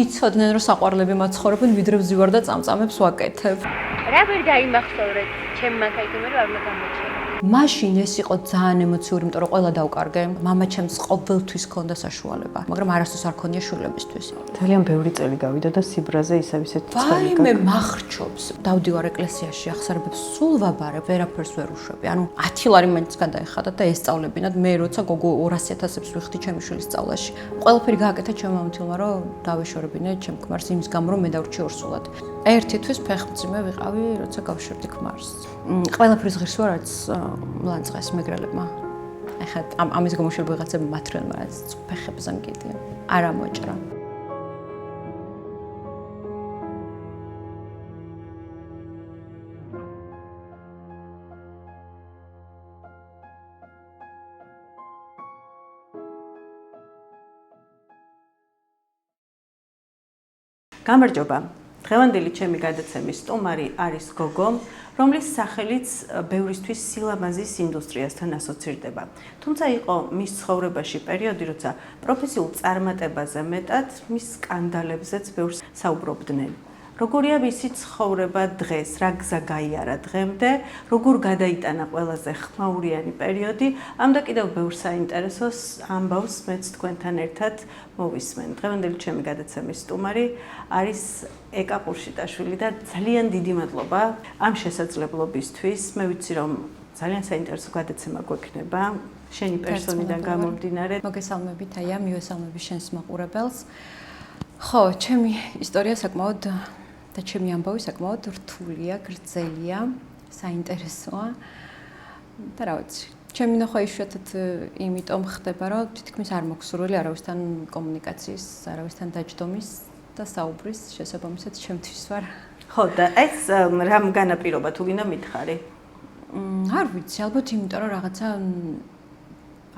იცოდნენ რომ საყვარლები მაცხოვრებენ, ვიდრე ვზივარ და წამწამებს ვაკეთებ. რა ვერ დაიმახსოვრეთ ჩემ მაგალითად რომ არ მოგამოჩენ. მაშინ ეს იყო ძალიან ემოციური, იმიტომ რომ ყველა დავკარგე. მამაჩემს ყოველთვის ჰქონდა საშუალება, მაგრამ არასდროს არ ქონია შვილებისთვის. ძალიან ბევრი წელი გავიდა და სიბრაზე ისევ ისეთ ვაი, მე მახრჩობს. დავდივარ ეკლესიაში, ახსარებებს სულ ვაბარებ, ვერაფერს ვერ უშვები. ანუ 10 ლარი მაინც გადაეხადა და ესწავლებინათ. მე როცა გოგო 200.000-ებს ვიხდი ჩემი შვილის სწავლაში. ყველაფერი გააკეთა ჩემმა მამთილმა, რომ დავეშორებინე ჩემ ქმარს იმის გამო, რომ მე დავრჩი ორსულად. ერთი თვის ფეხმძიმე ვიყავი, როცა გავშვებდი ქმარს. ყველაფრის ღირს ვარ, რაც ლანძღეს მეგრელებმა. ეხლა ამის გამოშვება ვიღაცები მათრენ, მაგრამ ფეხებზე მგიდია. არ ამოჭრა. გამარჯობა. დღევანდელი ჩემი გადაცემის სტუმარი არის გოგო, რომლის სახელიც ბევრისთვის სილამაზის ინდუსტრიასთან ასოცირდება. თუმცა იყო მის ცხოვრებაში პერიოდი, როცა პროფესიულ წარმატებაზე მეტად მის სკანდალებზეც ბევრს საუბრობდნენ. როგორია მისი ცხოვრება დღეს, რა გზა გაიარა დღემდე, როგორ გადაიტანა ყველაზე ხმაურიანი პერიოდი, ამ და კიდევ ბევრ საინტერესოს ამბავს მეც თქვენთან ერთად მოვისმენ. დღევანდელი ჩემი გადაცემის სტუმარი არის ეკა ყურშიტაშვილი და ძალიან დიდი მადლობა ამ შესაძლებლობისთვის. მე ვიცი რომ ძალიან საინტერესო გადაცემა გვექნება შენი პერსონიდან გამომდინარე. მოგესალმებით, აია, მივესალმები შენს მაყურებელს. ხო, ჩემი ისტორია საკმაოდ და ჩემი ამბავი საკმაოდ რთულია, გრძელია, საინტერესოა. და რა ვიცი, ჩემი ნახვა იშვიათად იმიტომ ხდება, რომ თითქმის არ მოგვსურველი არავისთან კომუნიკაციის, არავისთან დაჯდომის და საუბრის, შესაბამისად ჩემთვის ვარ. ხო, და ეს რამ განაპირობა თუ გინდა მითხარი? არ ვიცი, ალბათ იმიტომ რომ რაღაცა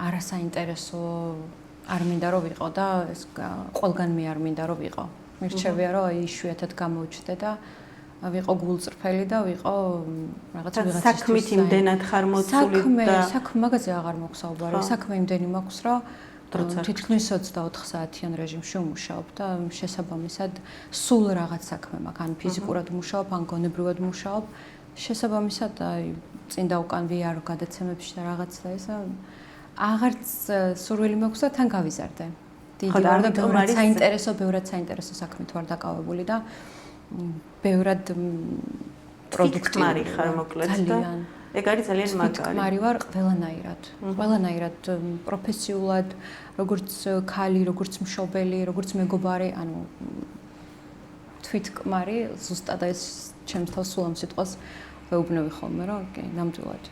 არასაინტერესო არ მინდა რომ ვიყო და ეს ყველგან მე არ მინდა რომ ვიყო. მირჩევია რომ იშვიათად გამოვჩდე და ვიყო გულწრფელი და ვიყო რაღაცა ვიღაცისთვის საქმით იმდენად ხარ მოცული და საქმე მაგაზე აღარ მოხსაუბარი. საქმე იმდენი მაქვს რომ თითქმის 24 საათიან რეჟიმში ვმუშაობ და შესაბამისად სულ რაღაც საქმე მაქვს. ან ფიზიკურად ვმუშაობ, ან გონებრივად ვმუშაობ. შესაბამისად აი წინ და უკან ვიარო გადაცემებში და რაღაც და ესა აღარც სურვილი მაქვს და თან გავიზარდე. დიდი ვარ და ბევრად საინტერესო საქმით ვარ დაკავებული და ბევრად პროდუქტივი ხარ მოკლედ და ეგ არის ძალიან მაგარი. მაგარი ვარ ყველანაირად პროფესიულად, როგორც ქალი, როგორც მშობელი, როგორც მეგობარი, ანუ თვითკმარი, ზუსტად ეს ჩემს თავს სულ ამ სიტყვას ვეუბნები ხოლმე, რომ კი, ნამდვილად.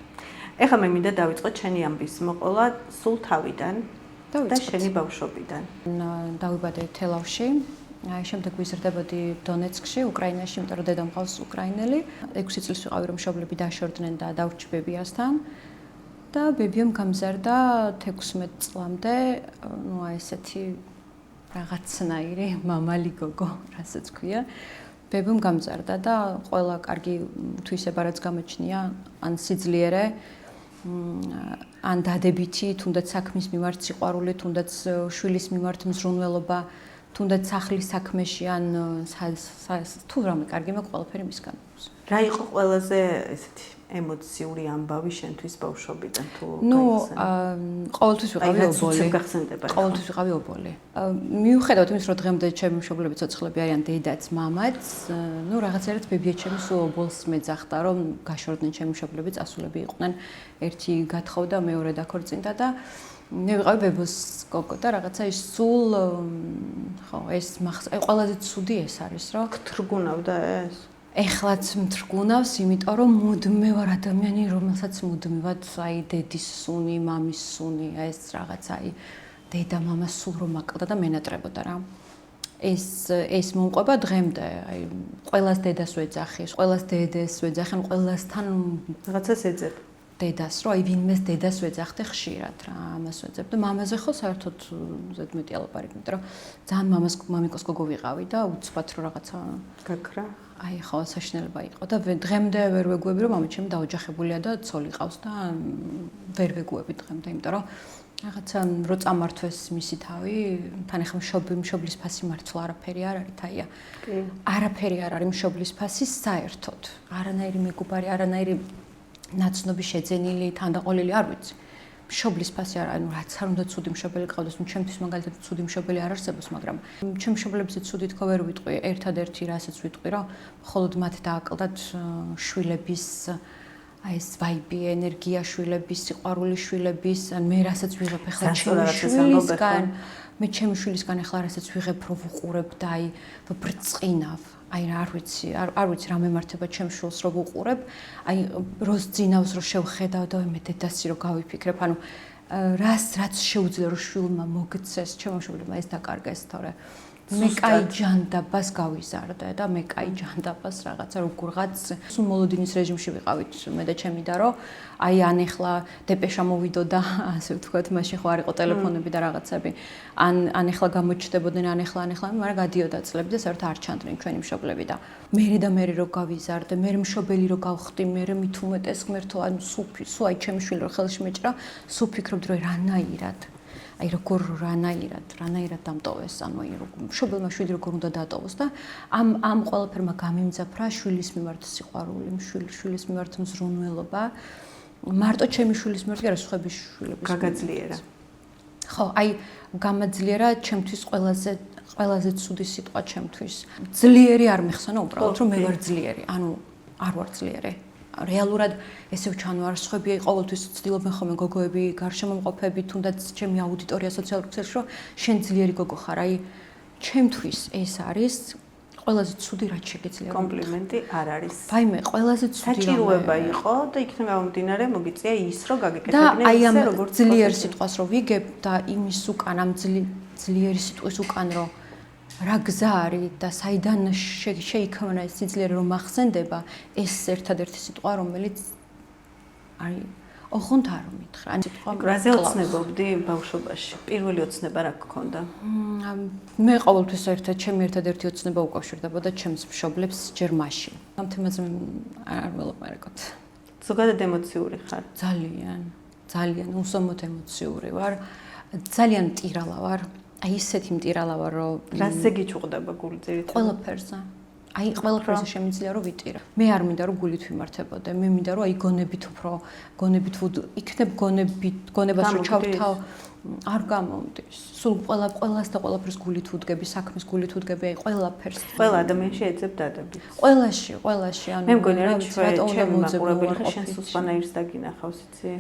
ეხლა მე მინდა დავიწყოთ შენი ამბის მოყოლა სულ თავიდან და შენი ბავშვობიდან. დავიბადე თელავში, შემდეგ ვიზრდებოდი დონეცკში, უკრაინაში, იმიტომ რომ დედა მყავს უკრაინელი. 6 წლის ვიყავი რომ მშობლები დაშორდნენ და დავრჩი ბებიასთან. და ბებიამ გამზარდა 16 წლამდე, ну აი ესეთი რაღაცნაირი მამალი გოგო, რასაც ქვია. ბებიამ გამზარდა და ყველა კარგი თვისება რაც გამოჩნია, ან სიძლიერე ან დადებითი, თუნდაც საქმის მიმართ სიყვარული, თუნდაც შვილის მიმართ მზრუნველობა, თუნდაც სახლის საქმეში, ან თუ რამე კარგი მაქვს, ყველაფერი მისგან აქვს. რა იყო ყველაზე ესეთი ემოციური ამბავი შენთვის ბავშვობიდან თუ ყოველთვის ვიყავი ობოლი. გახსენდება. ყოველთვის ვიყავი ობოლი. მიუხედავად იმის, რომ დღემდე ჩემი მშობლები ცოცხლები არიან, დედაც, მამაც, ну რაღაცერად ბებია ჩემი სულ ობოლს მეძახდა, რომ გაშორდნენ ჩემი მშობლები, წასულები იყვნენ. ერთი გათხოვდა, მეორე დაქორწინდა და მე ვიყავი ბებოს გოგო და რაღაცა ის სულ ხო, ეს ყველაზე ცუდი ეს არის, რომ გთრგუნავდა ეს. ეხლაც მთრგუნავს, იმიტომ რომ მუდმე ვარ ადამიანი, რომელსაც მუდმივად აი დედის სუნი, მამის სუნი, ეს რაღაც აი დედა მამა სულ რომ აკლდა და მენატრებოდა რა. ეს მომყვება დღემდე, აი ყველას დედას ვეძახი, ყველას დედას ვეძახი, ყველასთან რაღაცას ეძებ. დედას, რომ აი ვინმეს დედას ვეძახდე ხშირად რა, ამას ვეძებ და მამაზე ხო საერთოდ ზედმეტი ალაპარაკი, იმიტომ რომ ძალიან მამიკოს გოგო ვიყავი და უცბად რომ რაღაცა გაქრა. აი ხო საშინელება იყო და დღემდე ვერ ვეგუები რომ მამაჩემი დაოჯახებულია და ცოლი ყავს და ვერ ვეგუები დღემდე, იმიტომ რომ რაღაცა რო წამართვეს მისი თავი, თან ახლა მშობლის ფასი მართლა არაფერი არ არის, თაია. არაფერი არ არის მშობლის ფასი საერთოდ. არანაირი მეგობარი, არანაირი ნაცნობი შეძენილი, თანდაყოლილი არ ვიცი. მშობლის ფასი არ არის, რაც არ უნდა ცუდი მშობელი ყავდეს, ჩემთვის მაგალითად ცუდი მშობელი არ არსებობს, მაგრამ ჩემ მშობლებზე ცუდი თქო ვერ ვიტყვი, ერთადერთი რასაც ვიტყვი, რომ მხოლოდ მათ დააკლდათ შვილების აი ეს ვაიბი, ენერგია შვილების, სიყვარული შვილების, ან მე რასაც ვიღებ ახლა ჩემი შვილისგან, მე ჩემი შვილისგან ახლა რასაც ვიღებ, რო ვუყურებ და აი ბრწყინავ. აი არ ვიცი რა მემართება ჩემ შვილს რო ვუყურებ, აი როს ძინავს რო შევხედავ და მე დედასი რო გავიფიქრებ, ანუ რაც შეუძლია რო შვილმა მოგცეს, ჩემო შვილმა ეს დაკარგეს, თორე მე კაი ჯანდაბას გავიზარდე და მე კაი ჯანდაბას რაღაცა როგორღაც სულ მოლოდინის რეჟიმში ვიყავით მე და ჩემი და რომ აი ან ეხლა დეპეშა მოვიდო და ასე ვთქვათ მაშინ ხო არ იყო ტელეფონები და რაღაცები ან ეხლა გამოჩნდებოდნენ ან ეხლა მაგრამ გადიოდა წლები და საერთოდ არ ჩანდნენ ჩვენი მშობლები და მე რო გავიზარდე მე მშობელი რო გავხდი მე მით უმეტეს ღმერთო ან სულ აი ჩემი შვილი რო ხელში მეჭრა სულ ფიქრობდი რომ რანაირად აი როგორ რანაირად დამტოვეს, ანუ აი მშობელმა შვილი როგორ უნდა დატოვოს და ამ ყველაფერმა გამიმძაფრა შვილის მიმართ სიყვარული, შვილის მიმართ მზრუნველობა. მარტო ჩემი შვილის მიმართ, არა სხვების შვილების. გაგაძლიერა. ხო, აი გამაძლიერა ჩემთვის ყველაზე ცუდი სიტყვა ჩემთვის. ძლიერი არ მეხსენა უბრალოდ, რომ მე ვარ ძლიერი, ანუ არ ვარ ძლიერი. რეალურად ესე ვჩანვარ სხვები ყოველთვის ცდილობენ ხოლმე გოგოები გარშემომყოფები თუნდაც ჩემი აუდიტორია სოციალურ ქსელში რომ შენ ძლიერი გოგო ხარ აი ჩემთვის ეს არის ყველაზე ცუდი რაც შეგიძლია კომპლიმენტი არ არის ვაიმე ყველაზე ცუდი საჭიროება იყო და იქიდან გამომდინარე მოგიწია ის რომ გაგეკეთებინე ისე როგორც ძლიერ სიტყვას რომ ვიგებ და იმის უკან ამ ძლიერი სიტყვის უკან რომ რა გზა არის და საიდან შეიქმნა ეს სიძლიერე რომ ახსენდება ეს ერთადერთი სიტყვა რომელიც არის ოღონდ არ მითხრა ან სიტყვა რაზე ოცნებობდი ბავშვობაში პირველი ოცნება რა გქონდა მე ყოველთვის ჩემი ერთადერთი ოცნება უკავშირდებოდა ჩემს მშობლებს ჯერ მაშინ ამ თემაზე არ ველაპარაკობ ზოგადად ემოციური ხარ ძალიან უსამოთ ემოციური ვარ ძალიან მტირალა ვარ აი ისეთი მტირალა ვარ რომ რაზე გიჩუყდება გული ძირითადად ყველაფერზე აი ყველაფერზე შემიძლია რომ ვიტირა მე არ მინდა რომ გულით ვიმართებოდე მე მინდა რომ აი გონებით იქნებ გონებას რომ ჩავთავ არ გამომდის სულ ყველას და ყველაფერს გულით ვუდგები საქმეს გულით ვუდგები აი ყველაფერს ყველა ადამიანში ეძებ დადებით ყველაში ანუ მე მგონი რომ ჩემი მაყურებელი ხარ შენ სულ სხვანაირს დაგინახავს იცი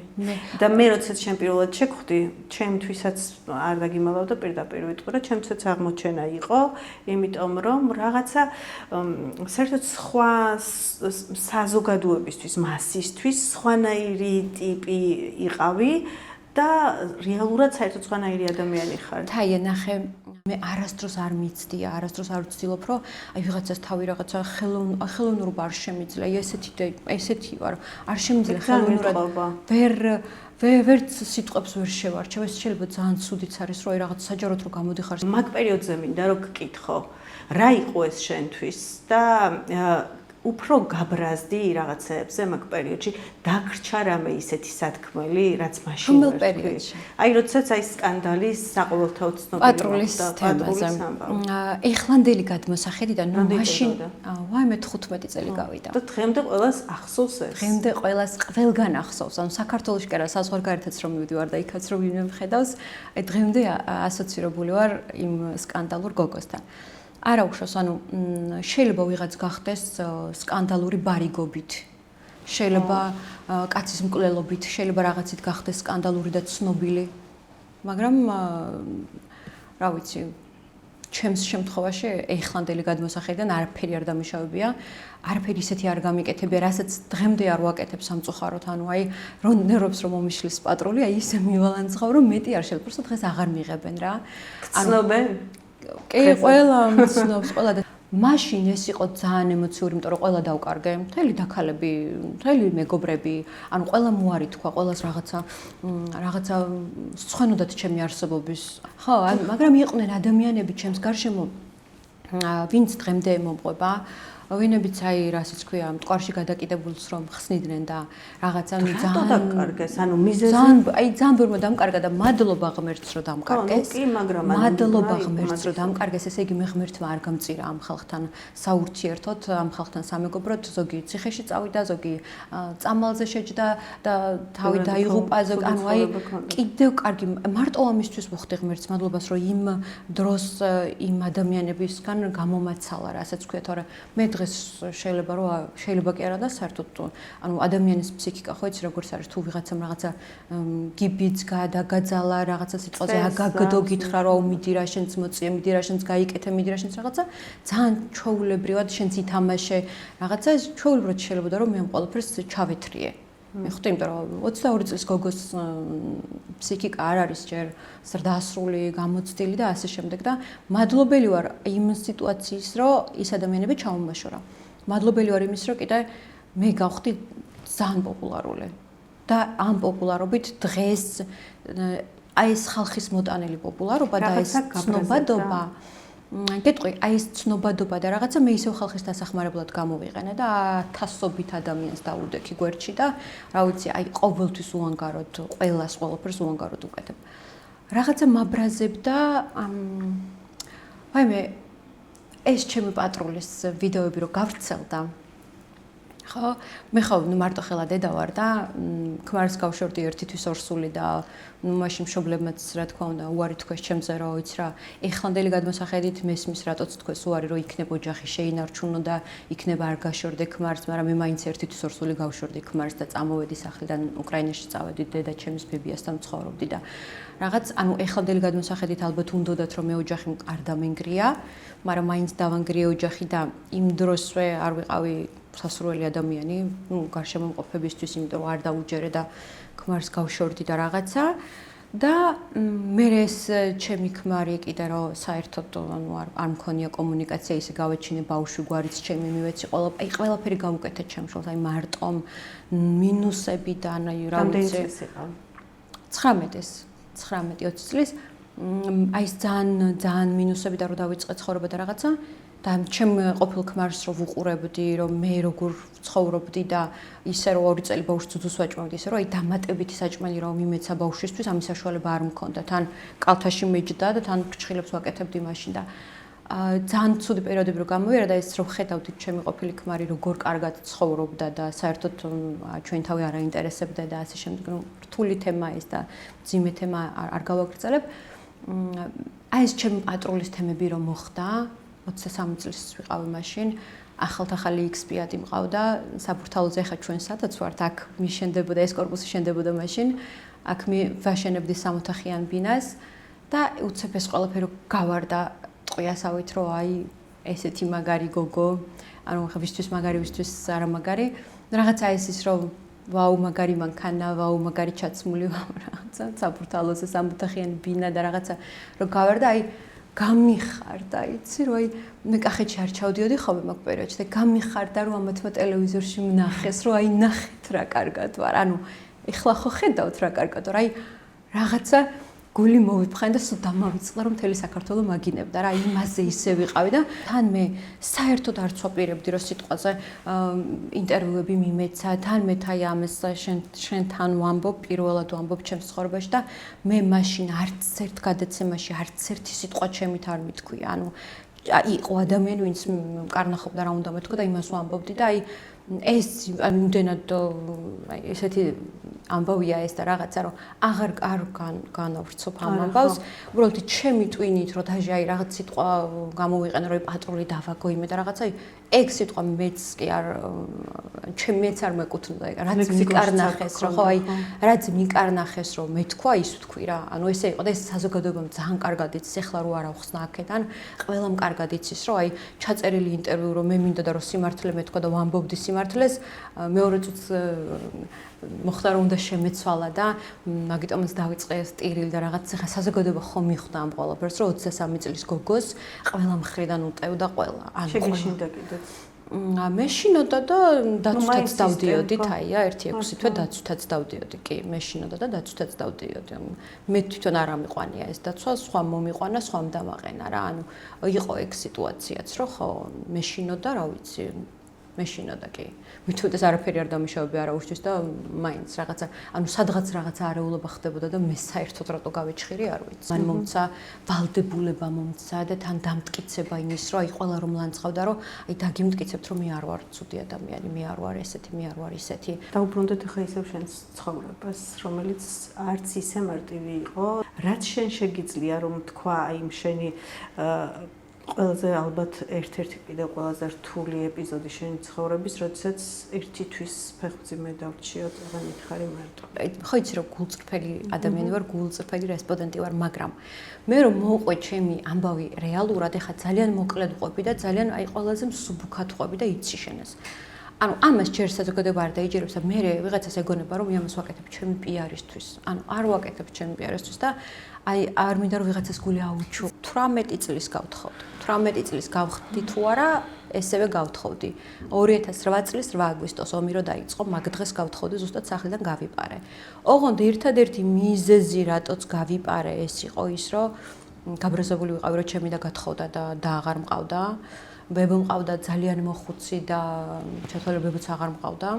და მე როდესაც შენ პირველად შეგხვდი ჩემთვისაც არ დაგიმალავდა პირდაპირ ვიტყვი რომ ჩემთვისაც აღმოჩენა იყო იმიტომ რომ რაღაცა საერთოდ სხვა საზოგადოებისთვის მასისთვის სხვანაირი ტიპი იყავი და რეალურად საერთოდ სხვანაირი ადამიანი ხარ. თაია ნახე, მე არასდროს არ მიცდია, არასდროს არ ვცდილობ, რომ აი ვიღაცას თავი რაღაცა ხელოვნურად არ შემიძლია, ესეთი ვარ, არ შემიძლია ხელოვნურად ვერც სიტყვებს ვერ შევარჩევ, ეს შეიძლება ძალიან ცუდიც არის, რომ აი რაღაც საჯაროდ რო გამოდიხარ. მაგ პერიოდზე მინდა რომ გკითხო, რა იყო ეს შენთვის და უფრო გაბრაზდი რაღაცეებზე მაგ პერიოდში დაგრჩა რამე ისეთი სათქმელი რაც მაშინ რომელ პერიოდში აი როდესაც აი სკანდალის საყოველთაო ცნობილი პატრულის თემაზე ეხლანდელი გადმოსახედიდან ნუ მაშინ ვაიმე 15 წელი გავიდა და დღემდე ყველას ახსოვს ეს დღემდე ყველას ყველგან ახსოვს ანუ საქართველოში კი არა საზღვარგარეთაც რომ მივდივარ და იქაც რომ ვიმხედავს აი დღემდე ასოცირებული ვარ იმ სკანდალურ გოგოსთან არა უშავს, ანუ შეიძლება ვიღაც გახდეს სკანდალური ბარიგობით. შეიძლება კაცის მკვლელობით, შეიძლება რაღაცით გახდეს სკანდალური და ცნობილი. მაგრამ რა ვიცი, ჩემს შემთხვევაში ეხლანდელი გადმოსახედიდან არაფერი არ დამიშავებია, არაფერი ისეთი არ გამიკეთებია, რასაც დღემდე არ ვაკეთებ სამწუხაროდ, ანუ აი რონდერობს რომ მომიშლის პატრული, აი ისე მივალანძღავ, რომ მეტი არ შეიძლება, просто დღეს აღარ მიღებენ რა. ცნობენ კი, ყველა მცნობს, ყველა და მაშინ ეს იყო ძალიან ემოციური, იმიტომ რომ ყველა დავკარგე, მთელი დაქალები, მთელი მეგობრები, ანუ ყველა მოარითქვა, ყველას რაღაცა სწვენოდათ ჩემი არსებობის. ხო, მაგრამ იყვნენ ადამიანები ჩემს გარშემო, ვინც დღემდე მომყვება, ვინებიც აი რასაც ქვია, მტკვარში გადაკიდებულს რომ ხსნიდნენ და რაღაცა რატო დაკარგეს? ანუ მიზეზი ძალიან ბევრმა დამკარგა და მადლობა ღმერთს რომ დამკარგეს. კი, მაგრამ მადლობა ღმერთს რომ დამკარგეს, ესე იგი მე ღმერთმა არ გამწირა ამ ხალხთან საურთიერთოდ, ამ ხალხთან სამეგობროდ, ზოგი ციხეში წავიდა, ზოგი წამალზე შეჯდა და თავი დაიღუპა, ზოგი ანუ აი კიდევ კარგი მარტო ამისთვის ვუხდი ღმერთს მადლობას რომ იმ დროს იმ ადამიანებისგან გამომაცალა, რასაც ქვია, თორე მე დღეს შეიძლება კი არა და საერთოდ ანუ ადამიანის ფსიქიკა ხო იცი როგორც არის თუ ვიღაცამ რაღაცა გიბიც გადაგაძალა რაღაცა სიტყვაზე აგაგდო გითხრა რომ მიდი რა შენც მოწიე მიდი რა შენც გაიკეთე მიდი რა შენც რაღაცა ძალიან ჩაულებრივად შენც ითამაშე რაღაცა ჩაულებრივად შეიძლება რომ მე ამ ყველაფერს ჩავეთრიე მე ხვდი იმიტომ რომ 22 წლის გოგოს ფსიქიკა არ არის ჯერ ზრდასრული გამოცდილი და ასე შემდეგ და მადლობელი ვარ იმ სიტუაციის რომ ის ადამიანები ჩაუმაშორა მადლობელი ვარ იმის რომ კიდე მე გავხდი ძალიან პოპულარული და ამ პოპულარობით დღეს აი ეს ხალხის მოტანილი პოპულარობა და ეს ცნობადობა გეტყვი აი ეს ცნობადობა და რაღაცა მე ისევ ხალხის დასახმარებლად გამოვიყენე და ათასობით ადამიანს დაუდექი გვერდში და რა ვიცი აი ყოველთვის უანგაროდ ყველას ყველაფერს უანგაროდ უკეთებ რაღაცა მაბრაზებ და აი მე ეს ჩემი პატრულის ვიდეოები რო გავრცელდა ხო მე ხო მარტო ხელა დედა ვარ და ქმარს გავშორდი ერთითვის ორსული და მაშინ მშობლებმაც რა თქმა უნდა უარი თქვეს ჩემზე რომ იცი რა ეხლანდელი გადმოსახედით მესმის რატოც თქვეს უარი რომ იქნებ ოჯახი შეინარჩუნო და იქნება არ გაშორდე ქმარს მაგრამ მე მაინც ერთითვის ორსული გავშორდი ქმარს და წამოვედი სახლიდან უკრაინაში წავედი დედა ჩემის ბებიასთან ცხოვრობდი და რაღაც ანუ ეხლანდელი გადმოსახედით ალბათ უნდათ რომ მე ოჯახი არ დამენგრია მაგრამ მაინც დავანგრიე ოჯახი და იმ დროსვე არ ვიყავი სასურველი ადამიანი, გარშემომყოფებისთვის, იმიტომ რომ არ დაუჯერე და ქმარს გავშორდი და რაღაცა და მე ეს ჩემი ქმარი კიდე რომ საერთოდ ანუ არ მქონია კომუნიკაცია, ისე გავეჩინე ბავშვი გვარიც ჩემი მივეცი ყველაფერი გავუკეთე ჩემ შულს, აი მარტომ მინუსებიდან, აი რა ვიცი 19-20 წლის აი ეს ძალიან მინუსები და რომ დავიწყე ცხოვრება და რაღაცა და ჩემ ყოფილ ქმარს რომ ვუყურებდი რომ მე როგორ ცხოვრობდი და ისე რომ 2 წელი ბავშვს ძუძუს ვაჭმევდი ისე რომ აი დამატებითი საჭმელი რომ მიმეცა ბავშვისთვის ამის საშუალება არ მქონდა თან კალთაში მეჯდა და თან ფრჩხილებს ვაკეთებდი მაშინ და ძალიან ცუდი პერიოდები რომ გამოვიდა და ეს რომ ხედავდით ჩემი ყოფილი ქმარი როგორ კარგად ცხოვრობდა და საერთოდ ჩვენ თავი არ აინტერესებდა და ასე შემდეგ ნუ რთული თემა ეს და ძიმე თემა არ გავაგრძელებ აი ეს ჩემი პატრულის თემები რომ მოხდა 23 წლის ვიყავი მაშინ ახალ-ახალი XP-ად იმყავდა საბურთალოზე ხა ჩვენ სადაც ვართ აქ მიშენდებოდა ეს კორპუსი შენდებოდა მაშინ აქ ვაშენებდი 6 ოთახიან ბინას და უცებ ეს ყველაფერი გავარდა ტყვიასავით რომ აი ესეთი მაგარი გოგო ანუ ხა ვისთვის მაგარი ვისთვის არა მაგარი რაღაცა ეს ის რომ ვაუ მაგარი მანქანა ვაუ მაგარი ჩაცმული ვაუ რაღაცა საბურთალოზე 3 ოთახიან ბინა და რაღაცა რომ გავარდა აი გამიხარდა, იცი რომ აი მე კახეთში არ ჩავდიოდი ხოლმე მაგ პერიოდში და გამიხარდა რომ ამათმა ტელევიზორში ვნახეს რომ აი ნახეთ რა კარგად ვარ. ანუ ეხლა ხო ხედავთ რა კარგად ვარ. აი რაღაცა გული მოვიფხენ და სულ დამავიწყდა რომ მთელი საქართველო მაგინებდა რა იმაზე ისე ვიყავი და თან მე საერთოდ არ ცვაპირებდი რომ სიტყვაზე ინტერვიუები მიმეცა თან მე თაი ამას შენთან ვამბობ პირველად ვამბობ ჩემს ცხოვრებაში და მე მაშინ არც ერთ გადაცემაში არც ერთი სიტყვა ჩემით არ მithქვია ანუ იყო ადამიანი ვინც კარნახობდა რა უნდა მეთქვა და იმას ვამბობდი და აი ეს იმდენად აი ესეთი ამბავია ეს და რაღაცა რომ აღარ განავრცობ ამ ამბავს უბრალოდ ჩემი ტვინით რომ დაჟე აი რაღაც სიტყვა გამოვიყენე რომ პატრული დავაგო იმე და რაღაცა აი ეგ სიტყვა მეც კი არ მეც არ მეკუთვნოდა ეგ რაც მიკარნახეს რომ ხო აი რაც მიკარნახეს რომ მეთქვა ის ვთქვი რა ანუ ესე იყო და ეს საზოგადოებამ ძალიან კარგად იცის ეხლა რო არ ახსნა აქედან ყველამ კარგად იცის რომ აი ჩაწერილი ინტერვიუ რომ მე მინდა და რომ სიმართლე მეთქვა და ვამბობდი სიმართლეს მეორე წუთს მოხდა რომ უნდა შემეცვალა და მაგიტომაც დავიწყე სტირილი და რაღაც ხა საზოგადოება ხომ მიხვდა ამ ყველაფერს რომ 23 წლის გოგოს ყველა მხრიდან უტევდა ყველა ან შეგეშინდა კიდეც მეშინოდა და დაცვითაც დავდიოდით, აი, 1-6 თვე დაცვითაც დავდიოდი, კი, მეშინოდა და დაცვითაც დავდიოდი. მე თვითონ არ ამიყვანია ეს დაცვა, სხვა მომიყვანა, სხვამ დამაყენა რა. ანუ იყო ეგ სიტუაციაც, რომ ხო, მეშინოდა, რა ვიცი, მეშინოდა კი. მithmetes არაფერი არ დამიშავებია არა უშვის და მაინც რაღაცა, ანუ სადღაც რაღაცა არეულობა ხდებოდა და მე საერთოდ რატო გავეჩხირი არ ვიცი. მან მომცა ვალდებულება მომცა და თან დამტკიცება იმის, რომ აი ყველა რომ ლანძღავდა, რომ აი დაგიმტკიცებთ, რომ მე არ ვარ ცუდი ადამიანი, მე არ ვარ ესეთი, მე არ ვარ ისეთი. დაუბრუნდეთ ახლა ისევ შენს ცხოვრებას, რომელიც არც ისე მარტივი იყო. რაც შენ შეგიძლია რომ თქვა აი შენი ყველაზე ალბათ ერთ-ერთი კიდევ ყველაზე რთული ეპიზოდი შენი ცხოვრების, როდესაც ერთი თვის ფეხმძიმე დავრჩიო, წაღან მითხარი მარტო. ხო იცი რომ გულწრფელი ადამიანი ვარ, გულწრფელი რესპონდენტი ვარ, მაგრამ მე რომ მოვყვე ჩემი ამბავი რეალურად, ეხა ძალიან მოკლედ ყვები და ძალიან აი ყველაზე მსუბუქად ყვები და იცი შენას. ანუ ამას ჯერ საზოგადოება არ დაიჯერებს და მე ვიღაცას ეგონება რომ ამას ვაკეთებ ჩემი პიარისთვის. ანუ არ ვაკეთებ ჩემი პიარისთვის და აი არ მინდა რომ ვიღაცას გული აუჩუ. 18 წლის გავთხოვდი. 18 წლის გავხდი თუ არა, ესევე გავთხოვდი. 2008 წლის 8 აგვისტოს ომი რო დაიწყო, მაგ დღეს გავთხოვდი ზუსტად სახლიდან გავიპარე. ოღონდ ერთადერთი მიზეზი რატოც გავიპარე ეს იყო ის, რომ გაბრაზებული ვიყავი რომ ჩემი და გათხოვდა და აღარ მყავდა. ბებო მყავდა ძალიან მოხუცი და ჩათვალებებიც აღარ მყავდა.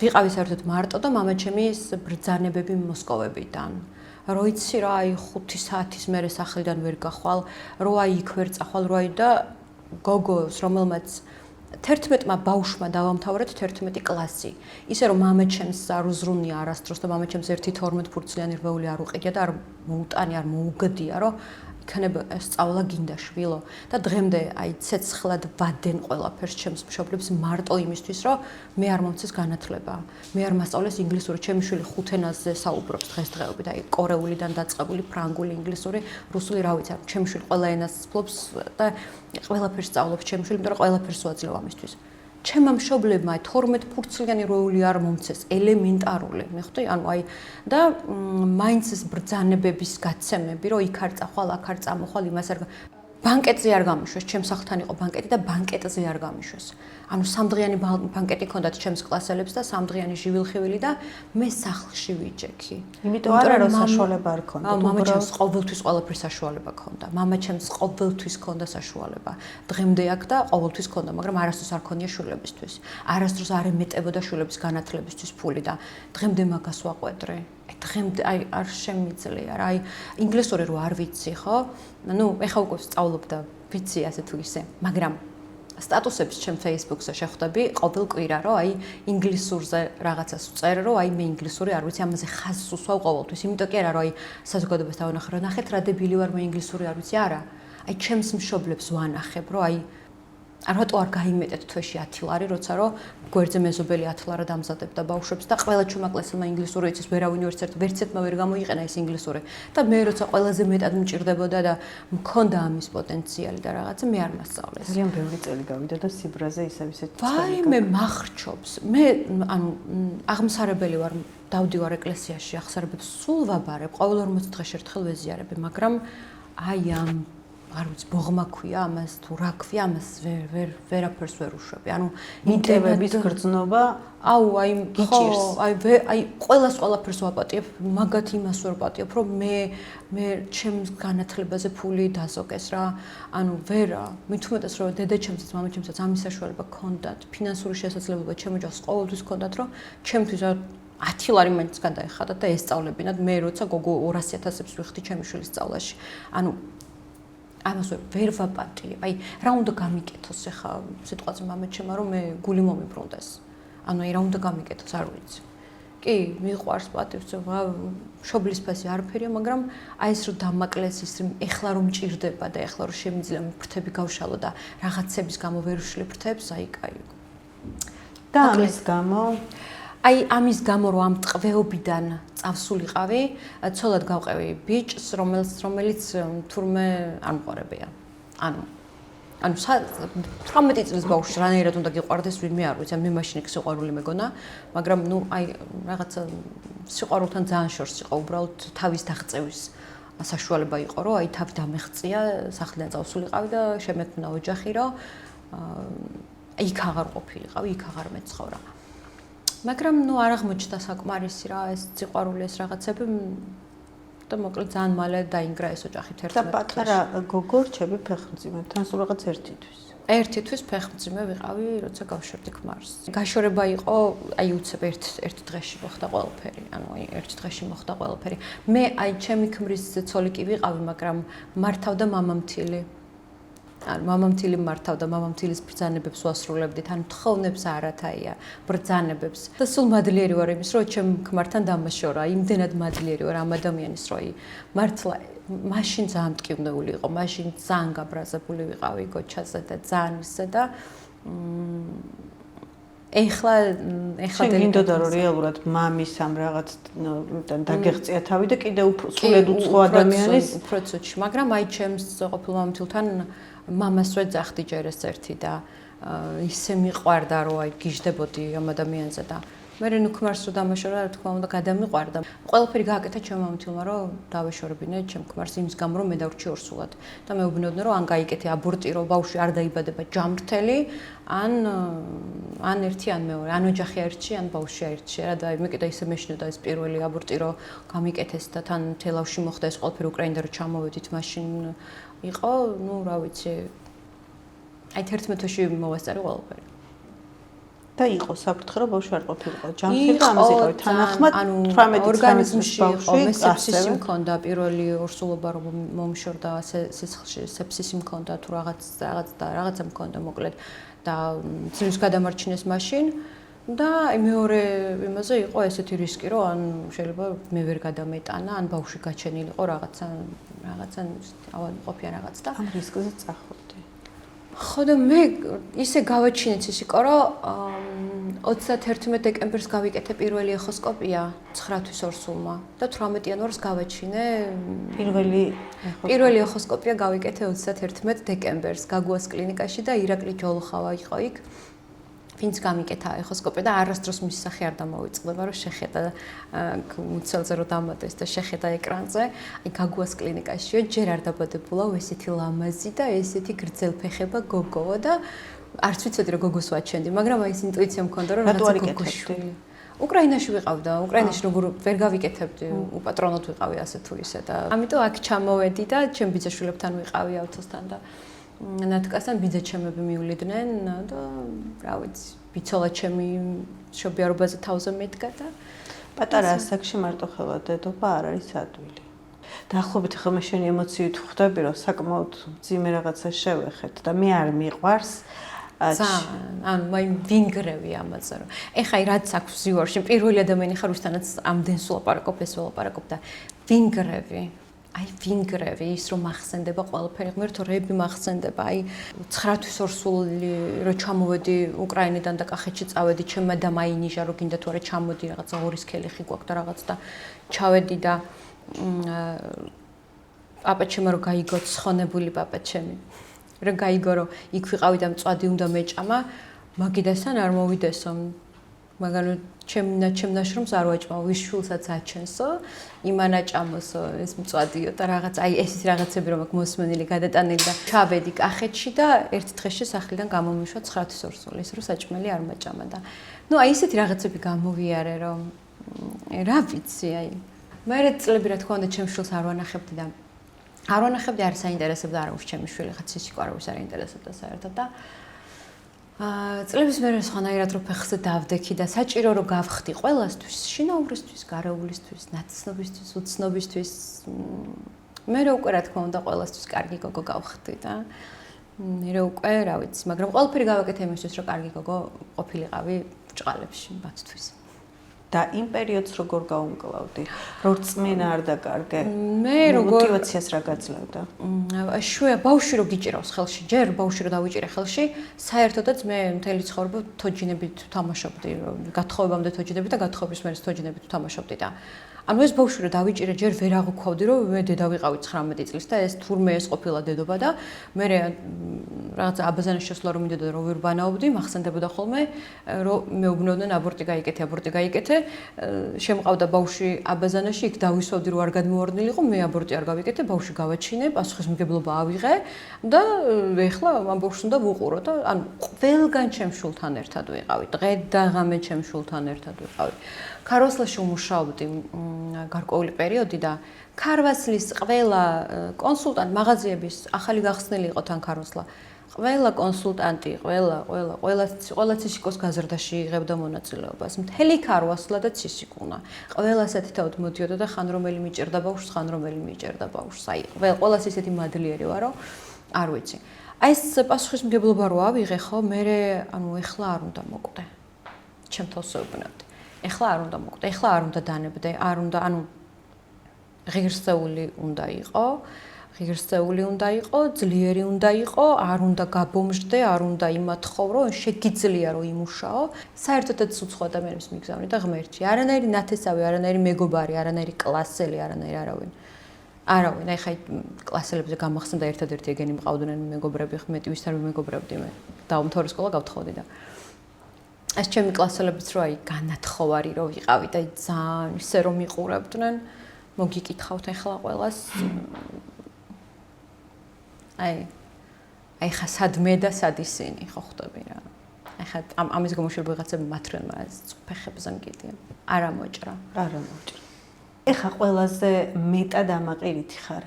ვიყავი საერთოდ მარტო და მამაჩემის ბრძანებები მოსკოვებიდან. რო იცი რა აი 5 საათის მერე სახლიდან ვერ გახვალ, რო აი იქ ვერ წახვალ, რო აი და გოგოს რომელმაც 11-მა ბავშვმა დავამთავრეთ 11 კლასი. ისე რომ მამაჩემს არ უზრუნია არასდროს და მამაჩემს 1-12 ფურცლიანი რვეული არ უყიდია და არ მოუტანი, არ მოუგდია, რომ იქნება სწავლა გინდა შვილო და დღემდე აი ცეცხლად ვადენ ყველაფერს ჩემს მშობლებს მარტო იმისთვის რომ მე არ მომცეს განათლება. მე არ მასწავლეს ინგლისური, ჩემი შვილი 5 ენაზე საუბრობს დღესდღეობით, აი კორეულიდან დაწყებული, ფრანგული, ინგლისური, რუსული, რა ვიცი, ჩემი შვილი ყველა ენას ფლობს და ყველაფერს სწავლობს ჩემი შვილი, იმიტომ რომ ყველაფერს ვაძლევ ამისთვის. ჩემმა მშობლებმა 12 ფურცლიანი როული არ მომცეს, ელემენტარული, მიხვდი? ანუ აი და მაინც ეს ბრძანებების გაცემები, რომ იქ არ წახვალ, აქ არ წამოხვალ, იმას არ ბანკეტზე არ გამიშვეს, ჩემს სახლთან იყო ბანკეტი და ბანკეტზე არ გამიშვეს. ანუ სამდღიანი ბანკეტი ჰქონდათ ჩემს კლასელებს და სამდღიანი ჟივილხივილი და მე სახლში ვიჯექი. იმიტომ არა რომ საშუალება არ ქონდა. მამაჩემს ყოველთვის ყველაფრის საშუალება ქონდა. მამაჩემს ყოველთვის ქონდა საშუალება. დღემდე აქ და ყოველთვის ქონდა, მაგრამ არასდროს არ ქონია შვილებისთვის. არასდროს არ ემეტებოდა შვილების განათლებისთვის ფული და დღემდე მაგას ვაყვედრე. დღემდე აი არ შემიძლია რა. აი ინგლისური რო არ ვიცი, ხო? ნუ ეხა უკვე სწავლობ და ვიცი ასე თუ ისე, მაგრამ სტატუსებს ჩემ Facebook-ზე შეხვდები ყოველ კვირა, რომ აი ინგლისურზე რაღაცას ვწერ, რომ აი მე ინგლისური არ ვიცი, ამაზე ხაზს უსვავ ყოველთვის. იმიტომ კი არა, რომ აი საზოგადოებას დავანახე, რომ ნახეთ რა დებილი ვარ, მე ინგლისური არ ვიცი, არა. აი ჩემს მშობლებს ვანახებ, რომ აი რატო არ გაიმეტეთ თვეში 10 ლარი, როცა რომ გვერდზე მეზობელი 10 ლარა დამზადებ და ბავშვებს და ყველა ჩუმაკლესმა ინგლისური იცის, ვერავინ ვერცერთმა ვერ გამოიყენა ეს ინგლისური. და მე როცა ყველაზე მეტად მჭირდებოდა და მქონდა ამის პოტენციალი და რაღაცა, მე არ მასწავლეს. ძალიან ბევრი წელი გავიდა და სიბრაზე ისევ ისე ვაი, მე მახრჩობს. მე ანუ აღმსარებელი ვარ, დავდივარ ეკლესიაში, აღსარებებს სულ ვაბარებ, ყოველ 40 დღეში ერთხელ ვეზიარებ, მაგრამ აი ამ არ ვიცი, ბოღმა ქვია ამას თუ რა ქვია ამას ვერაფერს ვერ უშვები. ანუ ინტელების გრძნობა აუ აი გიჭირს. აი ყველაფერს ვაპატიებ, მაგათ იმას ვერ პატიებ, რომ მე ჩემს განათლებაზე ფული დაზოგეს რა. ანუ ვერა, მით უმეტეს რომ დედაჩემსაც, მამაჩემსაც ამის საშუალება ჰქონდათ, ფინანსური შესაძლებლობა ჩემ ოჯახს ყოველთვის ჰქონდათ, რომ ჩემთვის 10 ლარი მაინც გადაეხადათ და ესწავლებინათ. მე როცა გოგო 200.000-ს ვიხდი ჩემი შვილის სწავლაში. ანუ ამას ვერ ვაპატიებ. აი რა უნდა გამიკეთოს ახლა სიტყვაზე მამაჩემმა რომ მე გული მომიბრუნდეს. ანუ აი რა უნდა გამიკეთოს არ ვიცი. კი, მიყვარს პატივს, მშობლის ფასი არაფერია, მაგრამ აი ეს რომ დამაკლეს ის ეხლა რომ მჭირდება და ეხლა რომ შემიძლია ფრთები გავშალო და რაღაცების გამო ვერ ვშლი ფრთებს, აი კაი. და ამის გამო აი ამის გამო რომ ამ ტყვეობიდან წავსულიყავი, ცოლად გავყევი ბიჭს, რომელიც თურმე არ მყარებია. ანუ 18 წლის ბავშვს რანაირად უნდა გიყვარდეს, ვინმე არ ვიცი, მე მაშინ იქ სიყვარული მეგონა, მაგრამ ნუ აი რაღაცა სიყვარულთან ძალიან შორს იყო, უბრალოდ თავის დაღწევის საშუალება იყო, რომ აი თავი დამეღწია, სახლიდან წავსულიყავი და შემექმნა ოჯახი, რომ იქ აღარ ყოფილიყავი, იქ აღარ მეცხოვრა. მაგრამ არ აღმოჩნდა საკმარისი რა ეს სიყვარული ეს რაღაცები და მოკლედ ძალიან მალე დაინგრა ეს ოჯახი 11 და პატარა გოგო რჩები ფეხმძიმებთან სულ რაღაც ერთითვის. ერთითვის ფეხმძიმე ვიყავი, როცა გავშორდი ქმარს. გაშორება იყო, აი უცებ ერთ დღეში მოხდა ყველაფერი, ანუ აი ერთ დღეში მოხდა ყველაფერი. მე აი ჩემი ქმრის ცოლი კი ვიყავი, მაგრამ მართავდა მამამთილი. ანუ მამამთილი მართავდა, მამამთილის ბრძანებებს ვასრულებდით, ანუ თხოვნებს არათაია, ბრძანებებს. და სულ მადლიერი ვარ იმის, რომ ჩემ ქმართან დამაშორა, იმდენად მადლიერი ვარ ამ ადამიანის, რომ მართლა მაშინ ძალიან მტკივნეული იყო, მაშინ ძალიან გაბრაზებული ვიყავი გოჩაზე და ძალიან ისე და ეხლა გინდოდა რომ რეალურად მამის ამ რაღაცთან დაგეღწია თავი და კიდე უფრო სულად უცხო ადამიანის უფრო ცუდში, მაგრამ აი ჩემს ყოფილ მამამთილთან მამას ვეძახდი ჯერ ეს ერთი და ისე მიყვარდა რომ აი გიждდებოდი ამ ადამიანზე და მე ნუ ქმარს რო დამაშორა, რა თქმა უნდა, გადამიყვარდა. ყველაფერი გააკეთა ჩემ მამამთილმა, რომ დავეშორებინე ჩემ ქმარს იმის გამო, რომ მე დავრჩი ორსულად. და მე ვუბნეოდნენ, რომ ან გაიკეთე აბორტი, რომ ბავშვი არ დაიბადება ჯამრთელი, ან ერთი, ან მეორე, ან ოჯახი აირჩი, ან ბავშვი აირჩი. რა და მე კიდე ისე მეშინოდა ეს პირველი აბორტი, რომ გამიკეთეს და თან თელავში მოხდა ეს ყველაფერი უკრაინიდან რო ჩამოვედით, მაშინ იყო, ნუ რა ვიცი. აი 11 თვეში მოვასწარე ყველაფერი. და იყო საფრთხე რომ ბავშვი არ ყოფილიყო ჯამში და ამაზე იყო თანახმად 18 ორგანიზმში იყო სეპსისი მქონდა პირველი ორსულობა რომ მომშორდა სისხლში სეპსისი მქონდა თუ რაღაცა მქონდა მოკლედ და ძილის გადამარჩინეს მაშინ და მეორე იმაზე იყო ესეთი რისკი რომ ან შეიძლება მე ვერ გადამეტანა ან ბავშვი გაჩენილიყო რაღაცა ავადმყოფია რაღაც და ამ რისკზე წახვდები ხო და მე ისე გავაჩინეთ ის იყო რომ 31 დეკემბერს გავიკეთე პირველი ეხოსკოპია 9 თვის ორსულმა და 18 იანვარს გავაჩინე პირველი ეხოსკოპია გავიკეთე 31 დეკემბერს გაგუას კლინიკაში და ირაკლი ჯოლოხავა იყო იქ ვინც გამიკეთა ეხოსკოპია და არასდროს მის სახე არ დამოვიწყდება რომ შეხედა მუცელზე რომ დამატეს და შეხედა ეკრანზე აი გაგუას კლინიკაშიო ჯერ არ დაბადებულა ესეთი ლამაზი და ესეთი გრძელფეხება გოგოა და არც ვიცოდი რომ გოგოს ვაჩენდი მაგრამ აი ეს ინტუიცია მქონდა რომ რაღაცა გოგოშვილი უკრაინაში ვიყავ და უკრაინაში როგორ ვერ გავიკეთებდი უპატრონოდ ვიყავი ასე თუ ისე და ამიტომ აქ ჩამოვედი და ჩემ ბიძაშვილებთან ვიყავი ავთოსთან და ნათკასთან ბიძაჩემები მიuliდნენ და რა ვიცი ბიცოლა ჩემი შობიარობაზე თავზე მედგა და პატარა ასაკში მარტო ხელა დედობა არ არის ადვილი. დაახლოებით ხომ შენი ემოციით ხვდები რომ საკმაოდ ძიმე რაღაცა შევეხეთ და მე არ მიყვარს ანუ მაინ ვინგრევი ამაზე რომ ეხა რაც აქვს ზივარში პირველი ადამიანი ხარ ვისთანაც ამდენს ვლაპარაკობ ეს ვლაპარაკობ და ვინგრევი აი ვინგრევი ის რომ მახსენდება ყველაფერი ღმერთო რები მახსენდება აი 9 თვის ორსული რო ჩამოვედი უკრაინიდან და კახეთში წავედი ჩემმა და მაინიშა რო გინდა თუ არა ჩამოდი რაღაცა ორის ქელიხი გვაქვს და რაღაც და ჩავედი და პაპაჩემ რო გაიგო ცხონებული პაპაჩემი რო გაიგო რომ იქ ვიყავი და მწვადი უნდა მეჭამა მაგიდასთან არ მოვიდესო მაგრამ ჩემ ნაშრომს არ ვაჭმავ ვიშვილსაც აჩენსო იმანაჭამოსო ეს მწვადიო და რაღაც აი ესეთი რაღაცები რომ აქ მოსმენილი გადატანილი და ჩავედი კახეთში და ერთ დღეში სახლიდან გამომიშვა 9 თვის ორსული ის რომ საჭმელი არ მაჭამა და ნუ აი ესეთი რაღაცები გამოვიარე რომ რა ვიცი აი მე წლები რა თქმა უნდა ჩემს შვილს არ ვანახებდი და არ ვანახებდი არ საინტერესებდა არა უშ ჩემი შვილი ხაც ის სიყვარულს არ ინტერესებდა საერთოდ და წლების მერე სხვანაირად რო ფეხზე დავდექი და საჭირო რომ გავხდი ყველასთვის, შინაურისთვის, გარეულისთვის, ნაცნობისთვის, უცნობისთვის. მე რო უკვე რა თქმა უნდა ყველასთვის კარგი გოგო გავხდი და მე რო უკვე რა ვიცი, მაგრამ ყველაფერი გავაკეთე იმისთვის რომ კარგი გოგო ყოფილიყავი ბრჭყალებში ბაცთვის. და იმ პერიოდს როგორ გაუმკლავდი? როგორ წმენა არ დაკარგე? მე როგორ мотиваციას რა გაძლევდა? შვია ბავშვი რო გიჭირავს ხელში, ჯერ ბავშვი რო დავიჭირე ხელში, საერთოდაც მე მთელი ცხოვრება თოჯინებით თამაშობდი, გათხოვებამდე თოჯინებით და გათხოვების მერე თოჯინებით თამაშობდი და ანუ ეს ბავშვი რო დავიჭირე, ჯერ ვერ აღუქვავდი, რომ მე დედა ვიყავი 19 წლის და ეს თურმე ეს ყოფილა დედობა და მე რაღაცა აბაზანის შესვლა რომ მინდოდა რომ ვერ ვანაობდი, მახსენდებოდა ხოლმე რომ მეუბნოდნენ აბორტი გაიკეთე. შემყავდა ბავშვი აბაზანაში, იქ დავისვავდი რომ არ გადმოვარდნილიყო, მე აბორტი არ გავიკეთე, ბავშვი გავაჩინე, პასუხისმგებლობა ავიღე და ეხლა ამ ბავშვს უნდა ვუყურო და ანუ ყველგან ჩემ შულთან ერთად ვიყავი, დღე და ღამე ჩემ შულთან ერთად ვიყავი. ქარვასლაში ვმუშაობდი გარკვეული პერიოდი და ქარვასლის ყველა კონსულტანტ მაღაზიების ახალი გახსნილი იყო თან ქარვასლა. ყველა კონსულტანტი, ყველა ცისიკოს გაზრდაში იღებდა მონაწილეობას. მთელი ქარვასლა და ცისიკუნა. ყველა სათითაოდ მოდიოდა და ხან რომელი მიჭერდა ბავშვს, ხან რომელი მიჭერდა ბავშვს. აი, ყველას ისეთი მადლიერი ვარო, არ ვიცი. აი ეს პასუხისმგებლობა რო ავიღე, ხო, მე ანუ ეხლა არ უნდა მოკვდე. ჩემ თავს ვეუბნებდი. ეხლა არ უნდა მოკვდე, ეხლა არ უნდა დანებდე, არ უნდა, ანუ ღირსეული უნდა იყო, ძლიერი უნდა იყო, არ უნდა გაბომჟდე, არ უნდა იმათხოვრო, შეგიძლია რომ იმუშაო. საერთოდაც უცხო ადამიანებს მიგზავნი და ღმერთი. არანაირი ნათესავი, არანაირი მეგობარი, არანაირი კლასელი, არანაირი არავინ. არავინ, აი ხა კლასელებზე გამახსენდა ერთადერთი ეგენი მყავდნენ მეგობრები, მეტი ვისთან მეგობრებდი მე. დაუმთავრე სკოლა გავთხოვდი და ეს ჩემი კლასელებიც რო აი განათხოვარი რო ვიყავი და ძალიან ისე რომ მიყურებდნენ, მოგიკითხავთ ახლა ყველას. აი ხა სად მე და სად ისინი ხო ხვდები რა. აი ხა ამის გამოშვება ვიღაცები მათრენმა ფეხებზე მგიდიან. არა მოჭრა. ეხა ყველაზე მეტად ამაყირითი ხარ.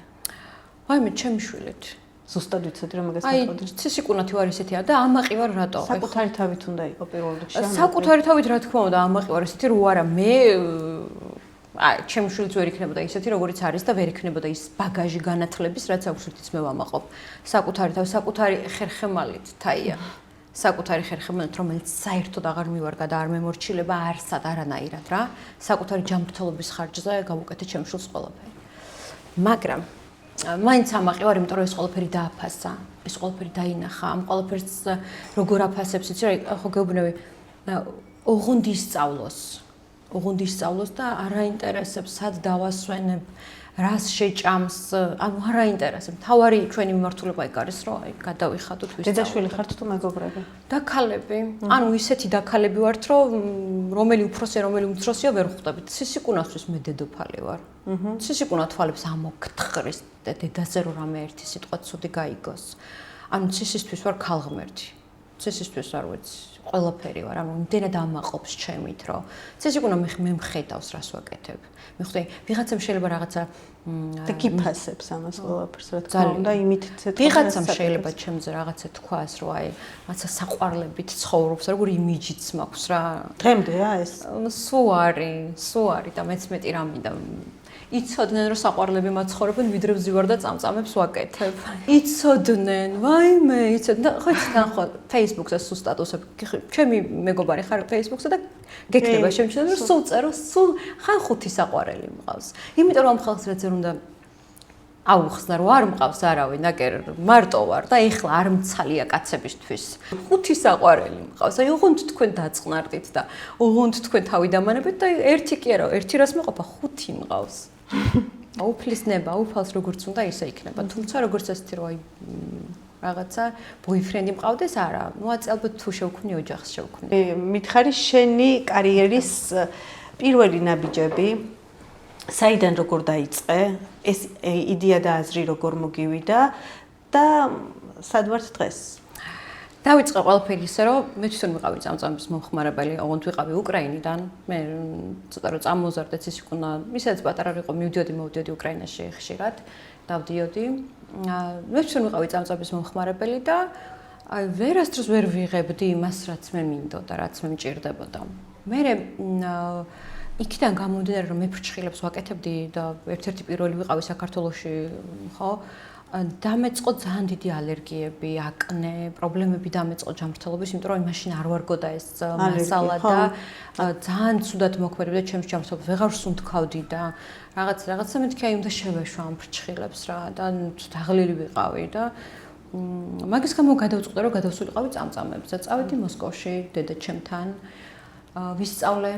აი მე ჩემი შვილით. ზუსტად ვიცოდი რომ მაგას მეთქოდი. აი ცისიკუნათი ვარ ისეთია და ამაყი ვარ რატო? საკუთარი თავით უნდა იყო პირველ რიგში. საკუთარი თავით რა თქმა უნდა ამაყი ვარ ისეთი რო არა მე აი ჩემი შვილიც ვერ იქნებოდა ისეთი როგორიც არის და ვერ იქნებოდა ის ბაგაჟი განათლების რაც აქვს უთიც მე ვამაყობ. საკუთარი თავი, საკუთარი ხერხემალით თაია. საკუთარი ხერხემალით რომელიც საერთოდ აღარ მივარგა და არ მემორჩილება არსად არანაირად რა. საკუთარი ჯანმრთელობის ხარჯზე გავუკეთე ჩემ შვილს ყველაფერი. მაგრამ მაინც ამაყი ვარ, იმიტომ რომ ეს ყველაფერი დააფასა, ეს ყველაფერი დაინახა, ამ ყველაფერს როგორ აფასებს, იცი რა, ხო გეუბნები, ოღონდ ისწავლოს და არ აინტერესებს, სად დავასვენებ, რას შეჭამს, ანუ არ აინტერესებს. თავარი ჩვენი მიმართულება იქ არის, რომ აი გადავიხადოთ ვისწავლოთ. დედაშვილი ხართ თუ მეგობრები? დაქალები. ანუ ისეთი დაქალები ვართ, რომ რომელი უფროსია, რომელი უმცროსია ვერ ხვდებით. ცისიკუნასთვის მე დედოფალი ვარ. ცისიკუნა თვალებს ამოგთხრის და დედაზე რომ რამე ერთი სიტყვა ცუდი გაიგოს. ანუ ცისისთვის ვარ ქალღმერთი. ცისისთვის არ ვიცი, ყველაფერი ვარ, ანუ იმდენად ამაყობს ჩემით, რომ ცისიკუნა მე მხედავს რას ვაკეთებ. მე ხვდები, ვიღაცამ შეიძლება რაღაცა და გიფასებს ამას ყველაფერს, რა თქმა უნდა, იმით ცეთქვა. ვიღაცამ შეიძლება ჩემზე რაღაცა თქვას, რომ აი, რაღაცა საყვარლებით ცხოვრობს, როგორი იმიჯიც მაქვს რა. დღემდეა ეს? სულ არის და მეც მეტი რა მინდა. იცოდნენ რომ საყვარლები მაცხოვრებენ, ვიდრე ვზივარ და წამწამებს ვაკეთებ. იცოდნენ, ვაიმე, იცოდნენ. ხო იცით, ხო, Facebook-ზე სულ სტატუსები. ჩემი მეგობარი ხარ Facebook-ზე და გეკნება შემჩნევ რომ სულ წერო, სულ ხან 5 საყვარელი მყავს. იმიტომ რომ ამ ხალხს რაც არ უნდა აუხსნა რომ არ მყავს არავინ, აკერ მარტო ვარ და ეხლა არ მცალია კაცებისთვის. 5 საყვარელი მყავს. აი ოღონდ თქვენ დაწყნარდით და ოღონდ თქვენ თავი დამანებთ და ერთი კი არა, ერთი რას მეყოფა 5 მყავს. უფლის ნება, უფალს როგორც უნდა ისე იქნება. თუმცა როგორც ასეთი რომ აი რაღაცა ბოიფრენდი მყავდეს არა. ნუ ალბათ თუ შევქმნი ოჯახს შევქმნი. მითხარი შენი კარიერის პირველი ნაბიჯები საიდან როგორ დაიწყე? ეს იდეა და აზრი როგორ მოგივიდა და სად ვართ დღეს? დავიწყე ყველაფერი ისე რომ მე თვითონ ვიყავი წამწამების მომხმარებელი, ოღონდ ვიყავი უკრაინიდან. მე ცოტა რომ წამოზარდე ცისიკუნა, ისაც პატარა იყო, მოვიდიოდი უკრაინაში ხშირად, დავდიოდი. მე თვითონ ვიყავი წამწამების მომხმარებელი და აი ვერასდროს ვერ ვიღებდი იმას, რაც მე მინდოდა, რაც მე მჭირდებოდა. მე იქიდან გამომდინარე რომ მე ფრჩხილებს ვაკეთებდი და ერთ-ერთი პირველი ვიყავი საქართველოში, ხო? დამეწყო ძალიან დიდი ალერგიები, აკნე, პრობლემები დამეწყო ჯანმრთელობის, იმიტომ რომ მაშინ არ ვარგოდა ეს მასალა და ძალიან ცუდად მოქმედებდა ჩემს ჯანმრთელობას, ვეღარ სუნთქავდი და რაღაცა მეთქი აი უნდა შევეშვა ამ ფრჩხილებს რა და დაღლილი ვიყავი და მაგის გამო გადავწყვიტე რომ გადავსულიყავი წამწამებზე. წავედი მოსკოვში დედაჩემთან, ვისწავლე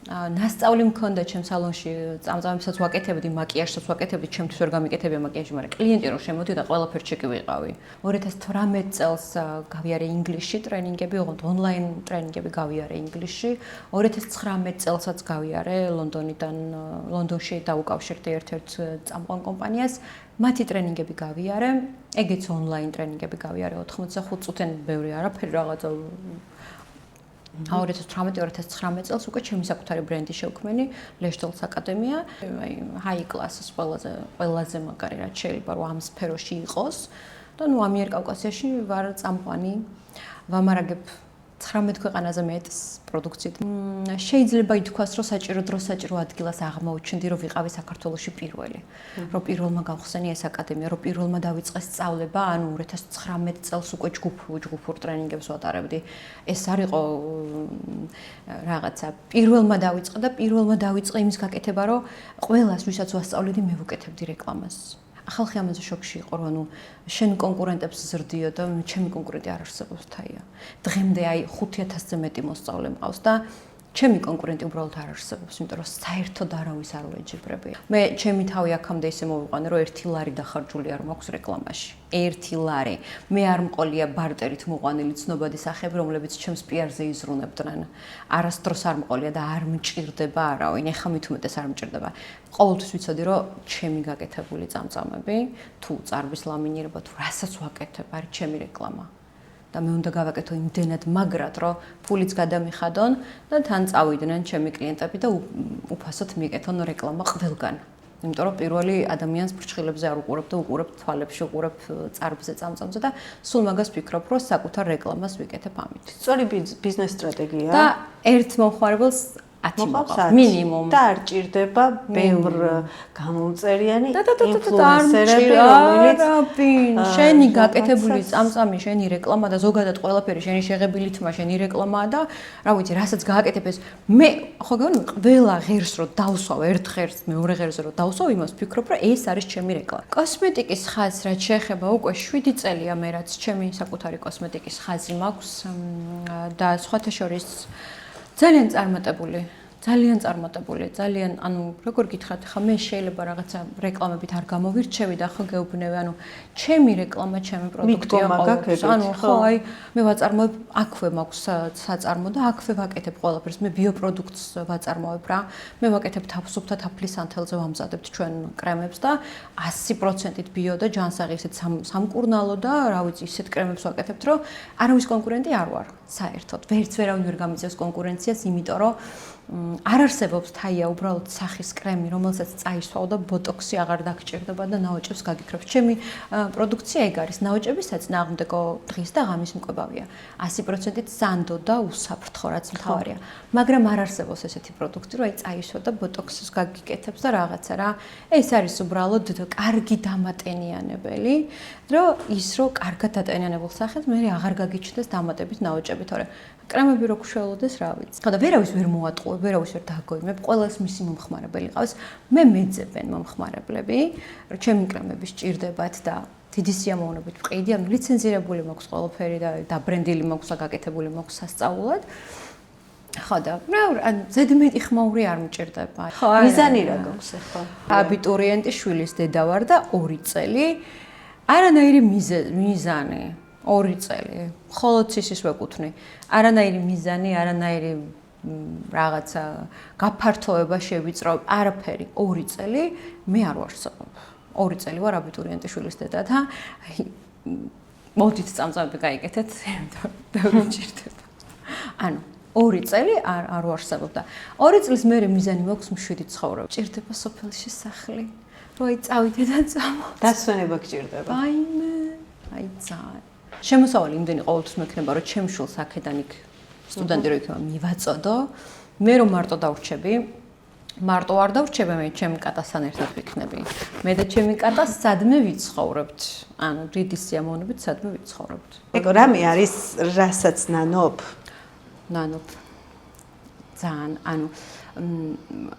ნასწავლი მქონდა ჩემ სალონში, წამწამებსაც ვაკეთებდი, მაკიაჟსაც ვაკეთებდი, ჩემთვის ვერ გამიკეთებია მაკიაჟი, მაგრამ კლიენტი რომ შემოდიოდა, ყველაფერი ჩეკი ვიყავი. 2018 წელს გავიარე ინგლისში ტრენინგები, ოღონდ ონლაინ ტრენინგები გავიარე ინგლისში. 2019 წელსაც გავიარე ლონდონში დავუკავშირდი ერთ-ერთ წამყვან კომპანიას. მათი ტრენინგები გავიარე, ეგეც ონლაინ ტრენინგები გავიარე 85 წუთენ, ბევრი არაფერი რაღაცა 2018-2019 წელს უკვე ჩემი საკუთარი ბრენდი შევქმენი, ლეშტოლს აკადემია, აი ჰაი კლასის ყველაზე მაგარი რაც შეიძლება რომ ამ სფეროში იყოს და ნუ ამიერკავკასიაში ვარ წამყვანი, ვამარაგებ 19 ქვეყანაზე მეტს პროდუქციით. შეიძლება ითქვას, რომ საჭირო დროს საჭირო ადგილას აღმოუჩნდი, რომ ვიყავი საქართველოში პირველი. რომ პირველმა გავხსენი ეს აკადემია, რომ პირველმა დავიწყე სწავლება, ანუ 2019 წელს უკვე ჯგუფურ ტრენინგებს ვატარებდი. ეს არ იყო რაღაცა, პირველმა დავიწყე და პირველმა დავიწყე იმის გაკეთება, რომ ყველას, ვისაც ვასწავლედი, მე ვუკეთებდი რეკლამას. ახალხი ამაზე შოქში იყო, რომ ანუ შენ კონკურენტებს ზრდიო და ჩემი კონკურენტი არ არსებობს თაია. დღემდე აი 5000-ზე მეტი მოსწავლე მყავს და ჩემი კონკურენტი უბრალოდ არ არსებობს, იმიტომ რომ საერთოდ არავის არ უეჯიბრებია. მე ჩემი თავი აქამდე ისე მოვიყვანე, რომ 1 ლარი დახარჯული არ მაქვს რეკლამაში. 1 ლარი. მე არ მყოლია ბარტერით მოყვანილი ცნობადი სახეები, რომლებიც ჩემს პიარზე იზრუნებდნენ. არასდროს არ მყოლია და არ მჭირდება არავინ, ეხა მით უმეტეს არ მჭირდება. ყოველთვის ვიცოდი, რომ ჩემი გაკეთებული წამწამები, თუ წარბის ლამინირება, თუ რასაც ვაკეთებ, არის ჩემი რეკლამა. და მე უნდა გავაკეთო იმდენად მაგრად, რომ ფულიც გადამიხადონ და თან წავიდნენ ჩემი კლიენტები და უფასოდ მიკეთონ რეკლამა ყველგან. იმიტომ რომ პირველი ადამიანს ფრჩხილებზე არ უყურებ და უყურებ თვალებში, უყურებ წარბზე, წამწამზე და სულ მაგას ვფიქრობ, რომ საკუთარ რეკლამას ვიკეთებ ამით. სწორი ბიზნეს სტრატეგია. და ერთ მომხმარებელს 10 მოყავს მინიმუმ და არ ჭირდება ბევრ გამომწერიანი და ინფლუენსერები, რომელიც შენი გაკეთებული წამწამი, შენი რეკლამა და ზოგადად ყველაფერი შენი შეღებილი თმა, შენი რეკლამაა და რა ვიცი, რასაც გააკეთებ ეს მე ხო გონი ყველა ღერს რო დავსვავ, ერთ ღერს, მეორე ღერს რო დავსვავ, იმას ვფიქრობ, რომ ეს არის ჩემი რეკლამა. კოსმეტიკის ხაზს რაც შეეხება, უკვე 7 წელია მე რაც ჩემი საკუთარი კოსმეტიკის ხაზი მაქვს და სხვათა შორის ძალიან ძალიან, ანუ როგორ გითხრათ, ხა მე შეიძლება რაღაცა რეკლამებით არ გამოვირჩევი და ხო გეუბნები, ანუ ჩემი რეკლამა, ჩემი პროდუქტია ყოველთვის. ანუ ხო, აი მე ვაწარმოებ, აქვე მაქვს საწარმო და აქვე ვაკეთებ ყველაფერს. მე ბიოპროდუქტს ვაწარმოებ რა. მე ვაკეთებ თაფსუბთა თაფლის ანთელზე ვამზადებთ ჩვენ კრემებს და 100%-ით ბიო და ჯანსაღი ისეთ სამკურნალო და რა ვიცი, ისეთ კრემებს ვაკეთებთ, რომ არავის კონკურენტი არ ვარ. საერთოდ ვერც ვერავინ ვერ გამიწევს კონკურენციას, იმიტომ რომ არ არსებობს თაია უბრალოდ სახის კრემი, რომელსაც წაისვავ და ბოტოქსი აღარ დაგჭირდება და ნაოჭებს გაგიქრებს. ჩემი პროდუქცია ეგ არის, ნაოჭები საწინააღმდეგო დღის და ღამის მკვლევია. 100%-ით სანდო და უსაფრთხო რაც მთავარია. მაგრამ არ არსებობს ესეთი პროდუქტი, რომ აი წაისვა და ბოტოქსს გაგიკეთებს და რაღაცა რა. ეს არის უბრალოდ კარგი დამატენიანებელი, რომ ის რო კარგად დატენიანებულ სახეს მე აღარ გაგიჩნდეს დამატებით ნაოჭები, თორე კრემები რო გშველოდეს, რა ვიცი. ხოდა ვერავის ვერ მოატყუებ, ვერავის ვერ დაგოიმებ, ყველას მისი მომხმარებელი ყავს. მე მეძებენ მომხმარებლები, რომ ჩემი კრემები სჭირდებათ და დიდი სიამოვნებით ვყიდი, ანუ ლიცენზირებული მაქვს ყველაფერი და დაბრენდილი მაქვს, გაკეთებული მაქვს სასწაულად. ხო და რა ზედმეტი ხმაური არ მჭირდება. მიზანი რა გაქვს ახლა? აბიტურიენტი შვილის დედა ვარ და 2 წელი არანაირი მიზანი 2 წელი. მხოლოდ ცისის ვეკუთვნი. არანაირი მიზანი, არანაირი რაღაცა გაფართოება შევიწრო, არაფერი 2 წელი მე არ ვარსებობ. 2 წელი ვარ აბიტურიენტი შვილის დედა და მოდით წამწამები გაიკეთეთ, იმიტომ ბევრი მჭირდება. ანუ 2 წელი არ ვარსებობ და 2 წლის მერე მიზანი მაქვს მშვიდი ცხოვრება. ჭირდება სოფელში სახლი. რომ აი წავიდე და წამო. დასვენება გჭირდება. აი ძალიან. შემოსავალი იმდენი ყოველთვის მექნება, რომ ჩემ შვილს აქედან იქ სტუდენტი რო იქნება მივაწოდო. მე რომ მარტო დავრჩები, მარტო არ დავრჩები, მე ჩემი კატასთან ერთად ვიქნები. მე და ჩემი კატა სადმე ვიცხოვრებთ. ანუ დიდი სიამოვნებით სადმე ვიცხოვრებთ. ეკო რამე არის, რასაც ნანობ? ნანობ. ძალიან, ანუ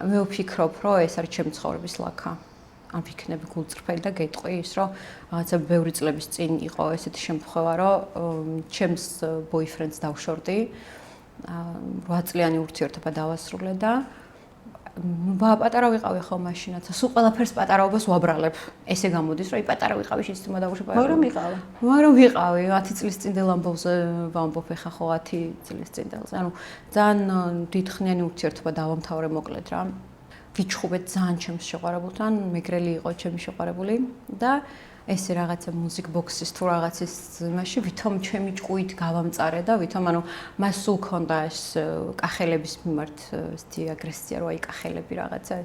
მე ვფიქრობ, რომ ეს არის ჩემი ცხოვრების ლაქა. ან ვიქნები გულწრფელი და გეტყვი ის, რომ რაღაცა ბევრი წლების წინ იყო ესეთი შემთხვევა, რომ ჩემს ბოიფრენდს დავშორდი 8 წლიანი ურთიერთობა დავასრულე და პატარა ვიყავი ხო მაშინაც. სულ ყველაფერს პატარაობას ვაბრალებ. ესე გამოდის, რომ პატარა ვიყავი შეცდომა დაუშვება. მაგრამ ვიყავი 10 წლის წინდელ ამბავზე ვამბობ ხა ხო 10 წლის წინდელზე. ანუ ძალიან დიდხნიანი ურთიერთობა დავამთავრე მოკლედ რა. ვიჩხუბეთ ძალიან ჩემს შეყვარებულთან, მეგრელი იყო ჩემი შეყვარებული და ესე რაღაცა მუსიკ ბოქსის თუ რაღაცის იმაში ვითომ ჩემი ჭკუით გავამწარე და ვითომ ანუ მას სულ ქონდა ეს კახელების მიმართ ესეთი აგრესია რო აი კახელები რაღაცა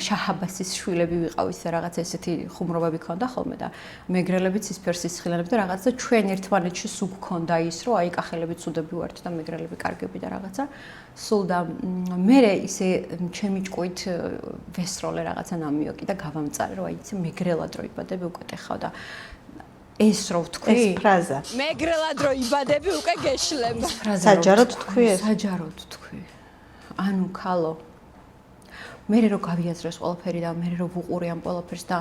შაჰაბასის შვილები ვიყავ ისე რაღაცა ესეთი ხუმრობები ქონდა ხოლმე და მეგრელებიც ის ფერსისხილანები და რაღაცა ჩვენ ერთმანეთში სულ ქონდა ის რო აი კახელები ცუდები ვართ და მეგრელები კარგები და რაღაცა სულ და მე ისე ჩემი ჭკუით ვესროლე რაღაცა ნამიოკი და გავამწარე რომ აი იცი მეგრელად რო იბადები უკვე ხავ და ეს რო ვთქვი ეს ფრაზა მეგრელად რო იბადები უკვე გეშლებ საჯაროდ თქვი ეს საჯაროდ თქვი ანუ ქალო მე რო გავიაზრეს ყველაფერი და მე რო ვუყურე ამ ყველაფერს და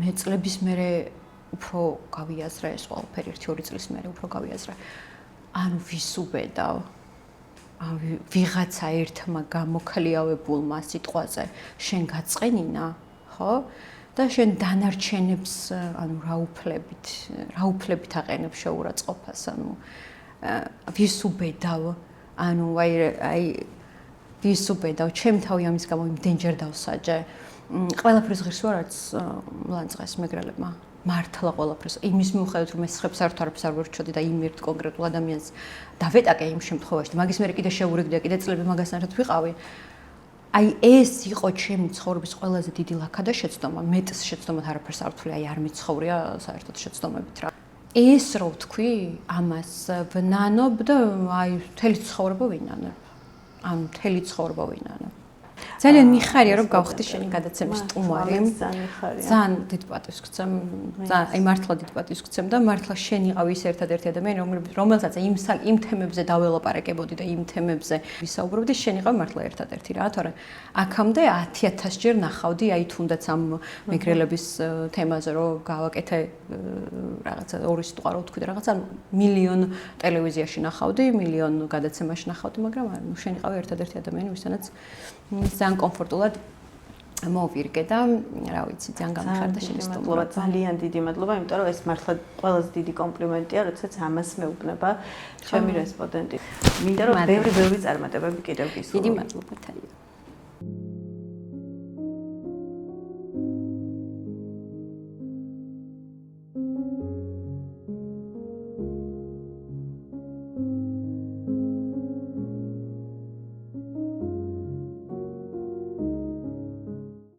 მე წლების მერე უფრო გავიაზრე ეს ყველაფერი 1-2 წლის მერე უფრო გავიაზრე ანუ ვის უბედავ ვიღაცა ერთმა გამოქლიავებულმა სიტყვაზე შენ გაწყენინა ხო და შენ დანარჩენებს ანუ რა უფლებით აყენებ შეურაცხყოფას ანუ ვის უბედავ ანუ აი ვის უბედავ ჩემ თავი ამის გამო იმდენჯერ დავსაჯე ყველაფერს ღირს ვარაც ლანძღეს მეგრელებმა მართლა ყველაფერს იმის მიუხედავად რომ ეს ხებს არც არ ვერჩოდი და იმ ერთ კონკრეტულ ადამიანს დავეტაკე იმ შემთხვევაში და მაგის მერე კიდე შეურიგდი და კიდე წლები მაგასთან ერთად ვიყავი აი ეს იყო ჩემი ცხოვრების ყველაზე დიდი ლაქა და შეცდომა მეტს შეცდომად არაფერს არ ვთვლი აი არ მიცხოვრია საერთოდ შეცდომებით რა ეს რო ვთქვი ამას ვნანობ და აი მთელი ცხოვრება ვინანებ ან მთელი ცხოვრება ვინანებ ძალიან მიხარია რომ გავხდი შენი გადაცემის სტუმარი ძალიან დიდ პატივს გცემ აი მართლა დიდ პატივს გცემ და მართლა შენ იყავი ის ერთადერთი ადამიანი რომელსაც იმ თემებზე დაველაპარაკებოდი და იმ თემებზე ვისაუბრობდი შენ იყავი მართლა ერთადერთი რა თორე აქამდე 10,000 ჯერ ნახავდი აი თუნდაც ამ მეგრელების თემაზე რომ გავაკეთე რაღაცა ორი სიტყვა რო ვთქვი და რაღაცა მილიონ ტელევიზიაში ნახავდი მილიონ გადაცემაში ნახავდი მაგრამ ნუ შენ იყავი ერთადერთი ადამიანი ვისთანაც ძალიან კომფორტულად მოვირგე და რა ვიცი ძალიან გამიხარდა შენი სტუმრობა ძალიან დიდი მადლობა იმიტომ რომ ეს მართლა ყველაზე დიდი კომპლიმენტია როდესაც ამას მეუბნება ჩემი რესპონდენტი მინდა რომ ბევრი წარმატებები კიდევ გისურვო დიდი მადლობა თალია